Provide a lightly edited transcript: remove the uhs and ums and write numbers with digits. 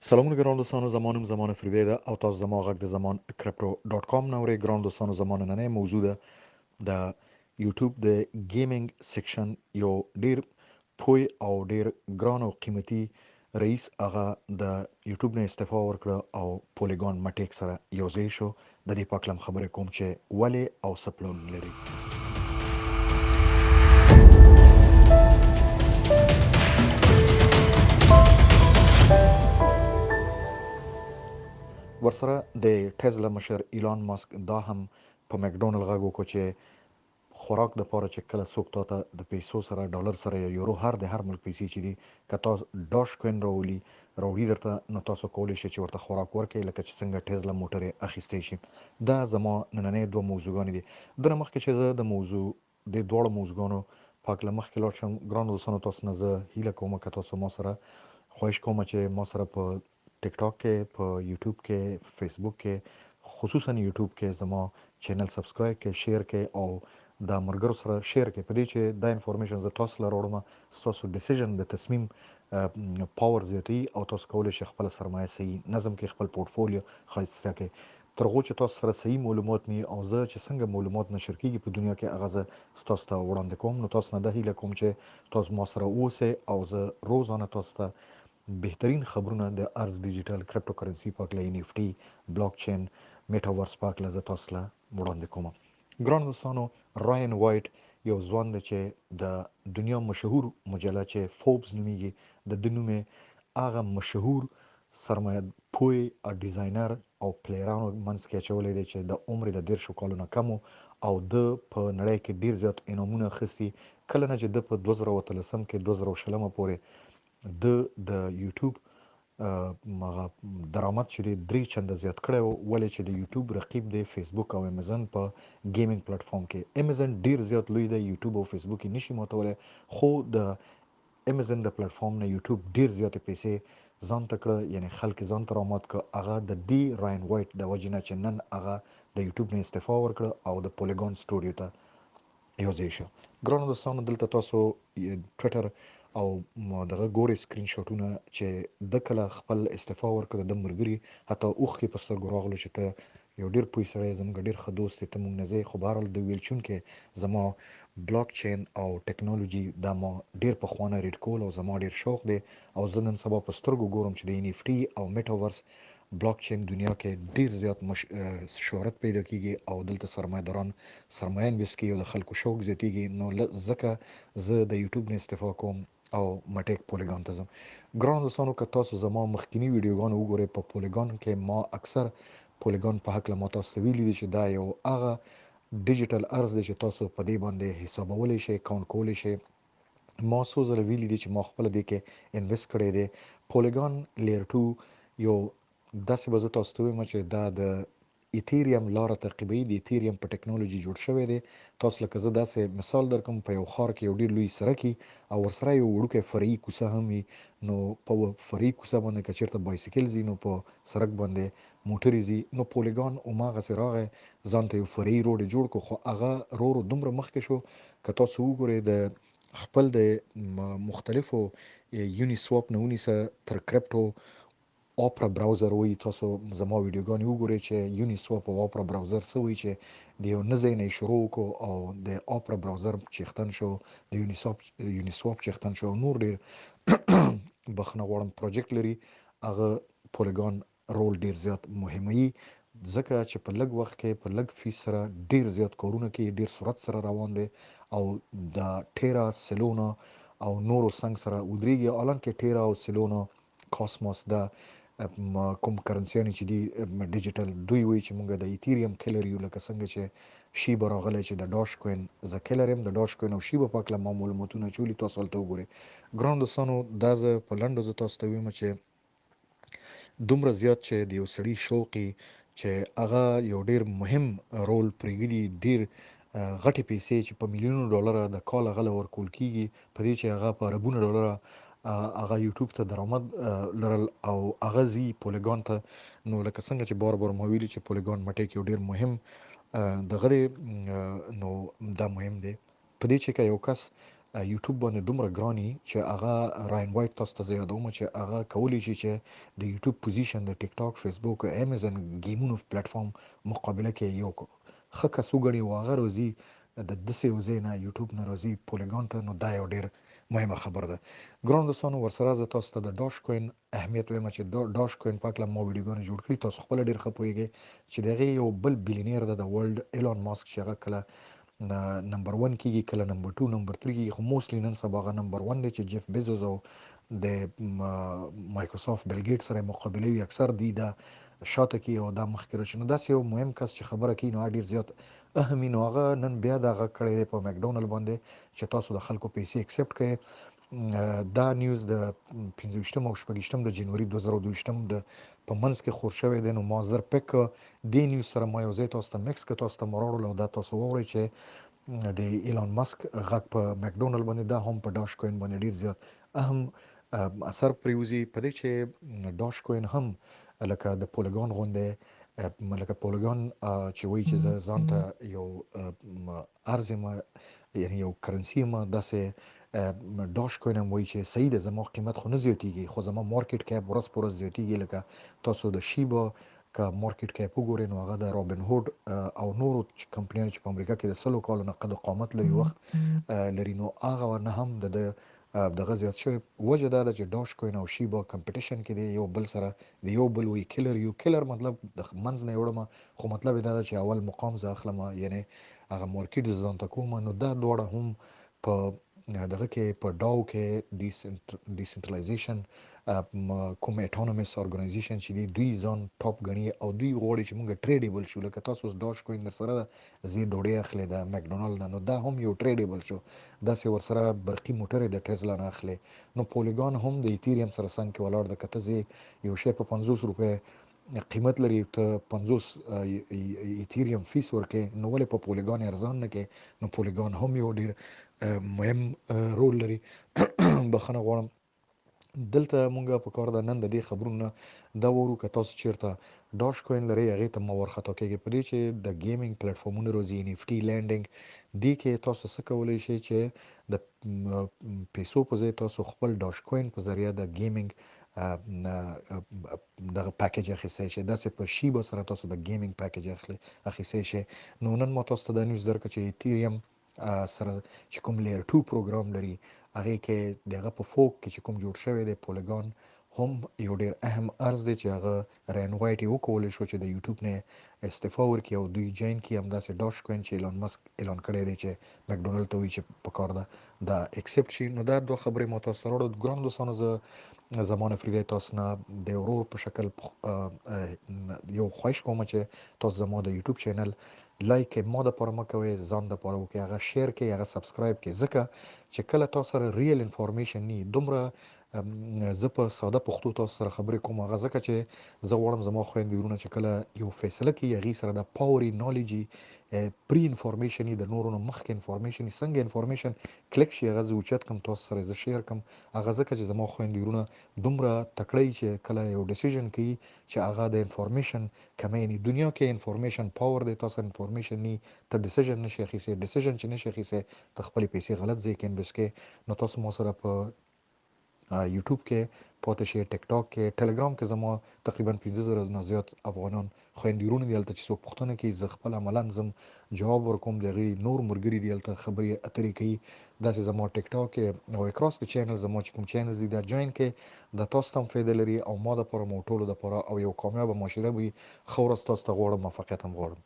سلامونه ګران دوستانو، زمانم زمان فریدی ده او تاسو زما غږ د زمان crypto.com نه اورئ. ګران دوستانو، زمان نننۍ موضوع ده د یوټیوب د گیمینګ سیکشن یو ډیر پوی او ډیر ګران او قیمتي رئیس هغه د یوټیوب نه استعفا ورکړه او پولیګون مټیک سره یوځای شو. د دې پاکلم خبرې کوم چې ولې او سپلون لري. ورسره د ټیسلا مشر ایلان ماسک دا هم په مکډونالډ غږ وکړو چې خوراک د پاره چې کله څوک تاته د پیسو سره ډالر سره یا یورو د هر ملک پیسې چې دي که تاسو ډاش کوین راوړي درته، نو تاسو کولی شئ چې ورته خوراک ورکړئ، لکه چې څنګه ټیسلا موټر یې اخیستی شي. دا زما نننۍ دوه موضوعګانې دي. دنه مخکې چې زه د دواړو موضوعګانو پاکله مخکې لاړ شم، ګرانو دوستانو، تاسو نه زه هیله کوم که تاسو ما سره خواهش کوم چې ما سره په ټیک ټاک کې، په یوټیوب کې، فیسبوک کې، خصوصا یوټیوب کې زما چینل سبسکرایب کې، شیر کې او د مرګرو سره شیر کې، په دې چې دا انفارمیشن زه تاسو لپاره وړم. تاسو ډیسیژن د تصمیم پاور زیاتوي او تاسو کولی شئ خپل سرمایه صحیح نظم کې، خپل پورتفولیو ښایسته کې. تر هغو چې تاسو سره صحیح معلومات نه وي او زه چې څنګه معلومات نشر کیږي په دنیا کې هغه زه تاسو ته وړاندې کوم، نو تاسو نه دا هیله کوم چې تاسو ما سره اوسئ او زه روزانه تاسو ته بهترین خبرونه د ارز ډیجیټل کرپټو کرنسي پاکله ان اف ټي بلاک چین میټاورس پاکله زه تاسو ته وړاندې کوم. ګران دوستانو، راین وایټ یو ځوان دی چې د دنیا مشهور مجله چې فوربس نومیږي د ده نوم هغه مشهور سرمایه پوی ډیزاینر او پلیرانو منځ کې اچولی دی چې د عمر د 10 کالو نه کم او د په نړۍ کې ډیر زیات انعامونه اخیستي. کله نه چې د په 2013 کې 2020 پورې د یوټیوب درآمد چې دی 3 چنده زیات کړی و. ولې چې د یوټیوب رقیب دی فیسبوک او امیزون په گیمینګ پلیټفارم کې. امیزون ډیر زیات لوی دی، یوټیوب او فیسبوک یې نشي ماتولی، خو د امیزون د پلیټفارم نه یوټیوب ډیر زیاتې پیسې ځان ته کړه، یعنی خلک ځان ته رامات کړه. هغه د دې راین وایټ د وجې نه چې نن هغه د یوټیوب نه استعفا ورکړه او د پولیګون سټوډیو ته یوځای شو. ګرانو دوستانو، دلته تاسو ټویټر او دغه ګوري سکرین شاټونه چې د کله خپل استعفا ورکړه د مرګري حتی اوښکې په سترګو راغلو چې ته یو ډیر پوه سړی، زموږ ډیر ښه دوست ته مونږ نه ځای. خو بهرحال د ویلچون کې زما بلاک چین او ټیکنالوژي دا ما ډیر پخوانه ریډ کول او زما ډیر شوق دی او زه نن سبا په سترګو ګورم چې د ان اف ټي او میټاورس بلاک چین دنیا کې ډیر زیات شهرت پیدا کیږي او دلته سرمایداران سرمایه انویسټ کوي او د خلکو شوق زیاتیږي. نو ځکه زه د یوټیوب نه استعفا کوم او مټیک پولیګون ته ځم. ګران دوستانو، که تاسو زما مخکینی ویډیوګانو وګورئ په پولیګون کې ما اکثر پولیګون په هکله ما تاسو ته ویلي دي چې دا یو هغه ډیجیټل ارز دی چې تاسو په دې باندې حسابولی شئ، کاونټ کولی شئ. ما څو ځله ویلي دي چې ما خپله دې کې انویسټ کړی دی. پولیګون لیر 2 یو داسې به زه تاسو ته ووایم چې دا د ایتیریم لاره تعقیبوي، د ایتیریم په ټکنالوژي جوړ شوی دی. تاسو لکه زه داسې مثال درکوم، په یو ښار کې یو ډیر لوی سړک وي او ورسره یو وړوکی فرعي کوڅه هم وي، نو په فرعي کوڅه باندې که چېرته بایسکل ځي نو په سړک باندې موټرې ځي. نو پولیګون هماغسې راغی، ځان ته یو فرعي روډ یې جوړ کړو، خو هغه ورو دومره مخکې شو. که تاسو وګورئ د خپل د مختلفو یونی سواپ نه ونیسه تر کرپټو اوپرا براوزر وایي. تاسو زما ویډیوګانې وګورئ چې یونی سواپ او اوپرا براوزر څه وایي، چې د یو نه ځای نه یې شروع وکړو او د اوپرا براوزر چیښتن شو، د یونی سواپ چیښتن شو او نور ډېر بخښنه غواړم پروجیکټ لري. هغه پولیګون رول ډېر زیات مهموي، ځکه چې په لږ وخت کې په لږ فیس سره ډېر زیات کارونه کوي، ډېر سرعت سره روان دی او د ټیرا سلونا او نورو څنګ سره ودرېږي. حالان کې ټیرا او سلونا کاسموس دا کوم کرنسیانې چې دي ډیجیټل، دوی وایي چې موږ د ایتیریم کلر یو، لکه څنګه چې شیبه راغلی چې د ډاش کوین زه کلر یم. د ډاش کوین او شیبه په هکله ما معلوماتونه اچولي، تاسو هلته وګورئ. ګرانو دوستانو، دا زه په لنډو زه تاسو ته ویم چې دومره زیات چې د یو سړي شوق چې هغه یو ډیر مهم رول پرېږدي، ډیر غټې پیسې چې په میلیونو ډالره د کال هغه له ورکول کیږي، په دې چې هغه په اربونو ډالره هغه یوټیوب ته درآمد لرل او هغه ځي پولیګون ته. نو لکه څنګه چې بار بار ما ویلي چې پولیګون مټیک یو ډیر مهم دغه دی، نو دا مهم دی په دې چې که یو کس یوټیوب باندې دومره ګراني چې هغه راین وایټ تاسو ته زه یادوم چې هغه کولی شي چې د یوټیوب پوزیشن د ټیک ټاک فیسبوک او امیزون گیمونو پلیټفارم مقابله کې یو ښه کس وګڼي او هغه روزي د داسې یو ځای نه یوټیوب نه راځي پولیګان ته، نو دا یو ډېر مهمه خبره ده. ګرانو دوستانو ورسره زه تاسو ته د ډاش کوین اهمیت وایم چې ډاش کوین په هکله ما ویډیوګانې جوړ کړي، تاسو خپله ډېر ښه پوهیږئ چې د هغې یو بل بیلینیر ده د ورلډ ایلان ماسک چې هغه کله نمبر 1 کېږي، کله نمبر 2 نمبر 3 کېږي، خو موستلی نن سبا هغه نمبر 1 دی چې جیف بیزوس او د مایکروسافټ بیل ګیټ سره مقابله وي، اکثر دوی دا شاته کې او دا مخکې راشي. نو داسې یو مهم کس چې خبره کوي نو هغه ډېر زیات اهم وي. نو هغه نن بیا دا غږ کړی دی په مکډونالډ باندې چې تاسو د خلکو پیسې اکسپټ کړئ. دا نیوز د 25 او 26 د جنوري 2022 د په منځ کې خور شوی دی. نو ما زر پک دې نیوز سره ما یو ځای تاسو ته مکس کړ، تاسو ته مو راوړل او دا تاسو واورئ چې د ایلان ماسک غږ په مکډونالډ باندې دا هم په ډاش کوین باندې ډیر زیات اهم اثر پریوزي په دې چې ډاش کوین هم لکه د پولیګون غوندې لکه پولیګون چې وایي چې زه ځان ته یو ارز یم، یعنی یو کرنسي یم، داسې ډاش کوین هم وایي چې صحیح ده زما قیمت خو نه زیاتیږي خو زما مارکیټ کیپ ورځ په ورځ زیاتیږي. لکه تاسو د شیبا که مارکیټ کیپ وګورئ نو هغه د رابن هوډ او نورو کمپنیانو چې په امریکا کې د 100 کالو نه قد قامت لري وخت لري، نو هغه نه هم د دغه زیات شوی. وجه دا ده چې ډاش کوین او شیبا کمپټیشن کې دی یو بل سره، د یو بل وی کلر یو کلر مطلب د منځ نه وړم، خو مطلب دا ده چې اول مقام زه اخلم، یعنی هغه مارکیټ ځان ته کوم. نو دا دواړه هم په دغه کې په ډاو کې ډیسنټرلایزیشن کوم اټونومس ارګنایزیشن چې دوی ځان ټاپ غني او دوی غواړي چې موږ ټریډیبل شو. لکه تاسو ډاش کوین در سره زی ډوډۍ اخلي د مکډونالډ نه، نو دا هم یو ټریډیبل شو. داسې ورسره برقي موټر د ټسلا نه اخلي. نو پولیګون هم د ایتھریم سره څنګ کې ولاړ د کته زی یو شی په 50 روپے قیمت لري، ته 50 ایتھریم فیس ورکې، نو ولې په پولیګون ارزان نه کې؟ نو پولیګون هم یو ډیر مهم رول لري. بخنه غواړم دلته مونږه په کار ده نن د دې خبرونه دا وورو که تاسو چیرته ډاش کوین لري هغې ته مه ورخطا کېږئ په دې چې د گیمینګ پلیټفارمونه روزي ان اف ټي لینډینګ دې کې تاسو څه کولی شئ چې د پیسو په ځای تاسو خپل ډاش کوین په ذریعه د گیمینګ دغه پیکیج اخیستی شئ. داسې په شیبا سره تاسو د گیمینګ پیکیج اخیستی شئ. نو نن ما تاسو ته دا نیوز درکړه چې ایتھریم سره چې کوم لیر 2 پروګرام لري هغې کې دغه په فوک کې چې کوم جوړ شوی دی پولیګون هم یو ډیر اهم ارز دی چې هغه رین وایټ یې وکولی شو چې د یوټیوب نه استعفا ورکړي او دوی جوین کړي. همداسې ډاش کوین چې ایلان ماسک اعلان کړی دی چې مکډونالډ ته وایي چې په کار ده دا اکسپټ شي. نو دا دوه خبرې ما تاسو ته راوړو. ګرانو دوستانو زه زمانه فریدی تاسو نه د ورور په شکل یو خواهش کوم چې تاسو زما د یوټیوب چینل لایک ما د پاره مکوي، ځان د پاره وکي، هغه شیر کې، هغه سبسکرایب کې، ځکه چې کله تاسو سره ریل انفارمیشن ني دومره زه په ساده پښتو تاسو سره خبرې کوم، هغه ځکه چې زه غواړم زما خویندې ورونه چې کله یو فیصله کوي هغې سره د پاوري نالجي پری انفارمیشن د نورو نه مخکې انفارمیشن څنګه انفارمیشن کلیک شي هغه زه اوچت کم تاسو سره زه شیر کم، هغه ځکه چې زما خویندې ورونه دومره تکړه چې کله یو ډیسیژن کوي چې هغه د انفارمیشن کمې نه دنیا کې انفارمیشن پاور دی. تاسو انفارمیشن ني ته ډیسیژن نشي اخیسته، ډیسیژن چې نشي اخیسته ته خپل پیسې غلط ځای کې انویسټ کې. نو تاسو مو سره په یوټیوب کې پاتې شئ، ټیک ټاک کې، ټلګرام کې زما تقریبا 15,000 نه زیات افغانان خویندې ورونه دي هلته چې څوک پوښتنه کوي زه خپل عملا ځم جواب ورکوم. د هغې نور ملګري دي هلته خبرې اترې کوي. داسې زما ټیک ټاک کې او اکراس د چینل زما چې کوم چینلز دي دا جوین کې د تاسو ته هم فایده لري او ما دپاره مو ټولو دپاره او یو کامیابه معاشره وي. ښه ورځ تاسو ته غواړم، موفقیت هم غواړم.